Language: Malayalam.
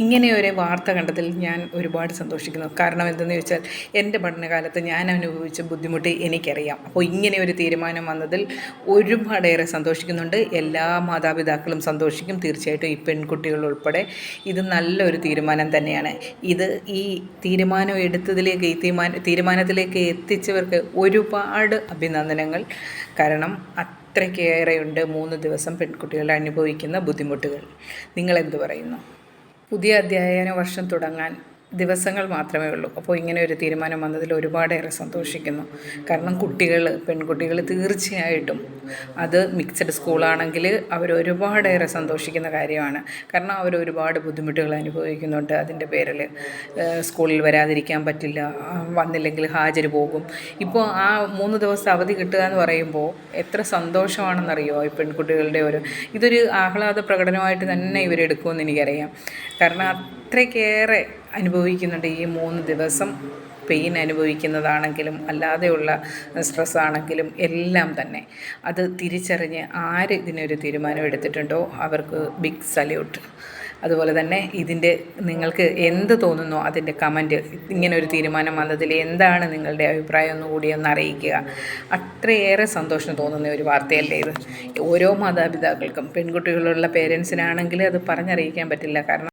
ഇങ്ങനെ ഒരു വാർത്ത കണ്ടതിൽ ഞാൻ ഒരുപാട് സന്തോഷിക്കുന്നു. കാരണം എന്തെന്ന് ചോദിച്ചാൽ എൻ്റെ പഠനകാലത്ത് ഞാൻ അനുഭവിച്ച ബുദ്ധിമുട്ട് എനിക്കറിയാം. അപ്പോൾ ഇങ്ങനെ ഒരു തീരുമാനം വന്നതിൽ ഒരുപാടേറെ സന്തോഷിക്കുന്നുണ്ട്. എല്ലാ മാതാപിതാക്കളും സന്തോഷിക്കും തീർച്ചയായിട്ടും, ഈ പെൺകുട്ടികൾ ഉൾപ്പെടെ. ഇത് നല്ലൊരു തീരുമാനം തന്നെയാണ്. ഇത് ഈ തീരുമാനം എടുത്തതിലേക്ക്, ഈ തീരുമാനത്തിലേക്ക് എത്തിച്ചവർക്ക് ഒരുപാട് അഭിനന്ദനങ്ങൾ. കാരണം അത്രയ്ക്കേറെയുണ്ട് 3 ദിവസം പെൺകുട്ടികൾ അനുഭവിക്കുന്ന ബുദ്ധിമുട്ടുകൾ. നിങ്ങളെന്ത് പറയുന്നു? പുതിയ അധ്യയന വർഷം തുടങ്ങാൻ ദിവസങ്ങൾ മാത്രമേ ഉള്ളൂ. അപ്പോൾ ഇങ്ങനെ ഒരു തീരുമാനം വന്നതിൽ ഒരുപാടേറെ സന്തോഷിക്കുന്നു. കാരണം പെൺകുട്ടികൾ തീർച്ചയായിട്ടും, അത് മിക്സഡ് സ്കൂളാണെങ്കിൽ അവർ ഒരുപാടേറെ സന്തോഷിക്കുന്ന കാര്യമാണ്. കാരണം അവർ ഒരുപാട് ബുദ്ധിമുട്ടുകൾ അനുഭവിക്കുന്നുണ്ട്. അതിൻ്റെ പേരിൽ സ്കൂളിൽ വരാതിരിക്കാൻ പറ്റില്ല, വന്നില്ലെങ്കിൽ ഹാജർ പോകും. ഇപ്പോൾ ആ 3 ദിവസം അവധി കിട്ടുക എന്ന് പറയുമ്പോൾ എത്ര സന്തോഷമാണെന്നറിയോ ഈ പെൺകുട്ടികളുടെ ഇതൊരു ആഹ്ലാദ പ്രകടനമായിട്ട് തന്നെ ഇവരെടുക്കുമെന്ന് എനിക്കറിയാം. കാരണം അത്രയ്ക്കേറെ അനുഭവിക്കുന്നുണ്ട് ഈ 3 ദിവസം. പെയിൻ അനുഭവിക്കുന്നതാണെങ്കിലും അല്ലാതെയുള്ള സ്ട്രെസ്സാണെങ്കിലും എല്ലാം തന്നെ. അത് തിരിച്ചറിഞ്ഞ് ആര് ഇതിനൊരു തീരുമാനം എടുത്തിട്ടുണ്ടോ അവർക്ക് ബിഗ് സല്യൂട്ട്. അതുപോലെ തന്നെ നിങ്ങൾക്ക് എന്ത് തോന്നുന്നോ അതിൻ്റെ കമൻറ്റ്, ഇങ്ങനൊരു തീരുമാനം വന്നതിൽ എന്താണ് നിങ്ങളുടെ അഭിപ്രായം ഒന്നുകൂടി ഒന്ന് അറിയിക്കുക. അത്രയേറെ സന്തോഷം തോന്നുന്ന ഒരു വാർത്തയല്ലേ ഇത്. ഓരോ മാതാപിതാക്കൾക്കും, പെൺകുട്ടികളുള്ള പേരൻസിനാണെങ്കിൽ അത് പറഞ്ഞറിയിക്കാൻ പറ്റില്ല. കാരണം